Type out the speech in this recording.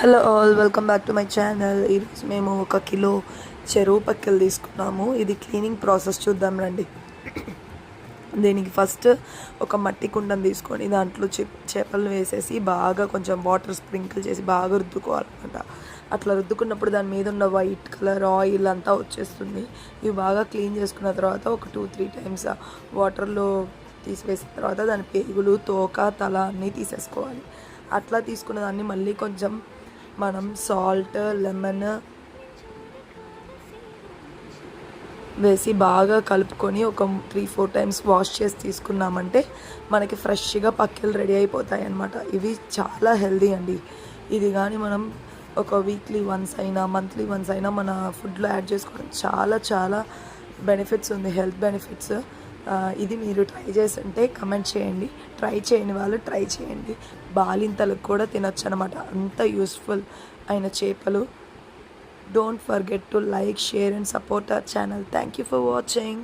Hello all, welcome back to my channel. ఈరోజు మేము 1 kilo చెరువు పక్కలు తీసుకున్నాము. ఇది క్లీనింగ్ ప్రాసెస్ చూద్దాం రండి. దీనికి ఫస్ట్ ఒక మట్టి కుండను తీసుకొని దాంట్లో చేపలు వేసేసి బాగా కొంచెం వాటర్ స్ప్రింకిల్ చేసి బాగా రుద్దుకోవాలన్నమాట. అట్లా రుద్దుకున్నప్పుడు దాని మీద ఉన్న వైట్ కలర్ ఆయిల్ అంతా వచ్చేస్తుంది. ఇవి బాగా క్లీన్ చేసుకున్న తర్వాత ఒక 2-3 టైమ్స్ వాటర్లో తీసివేసిన తర్వాత దాని పేగులు, తోక, తల అన్నీ తీసేసుకోవాలి. అట్లా తీసుకున్న దాన్ని మళ్ళీ కొంచెం మనం సాల్ట్, లెమన్ వేసి బాగా కలుపుకొని ఒక 3-4 టైమ్స్ వాష్ చేసి తీసుకున్నామంటే మనకి ఫ్రెష్గా పక్కలు రెడీ అయిపోతాయి అన్నమాట. ఇవి చాలా హెల్దీ అండి. ఇది కానీ మనం ఒక వీక్లీ వన్స్ అయినా మంత్లీ వన్స్ అయినా మన ఫుడ్లో యాడ్ చేసుకోవడం చాలా చాలా బెనిఫిట్స్ ఉంది, హెల్త్ బెనిఫిట్స్. ఇది మీరు ట్రై చేస్తుంటే కమెంట్ చేయండి. ట్రై చేయని వాళ్ళు ట్రై చేయండి. బాలింతలకు కూడా తినొచ్చు అనమాట, అంత యూస్ఫుల్ అయిన చేపలు. Don't forget to like, share and support our channel. Thank you for watching.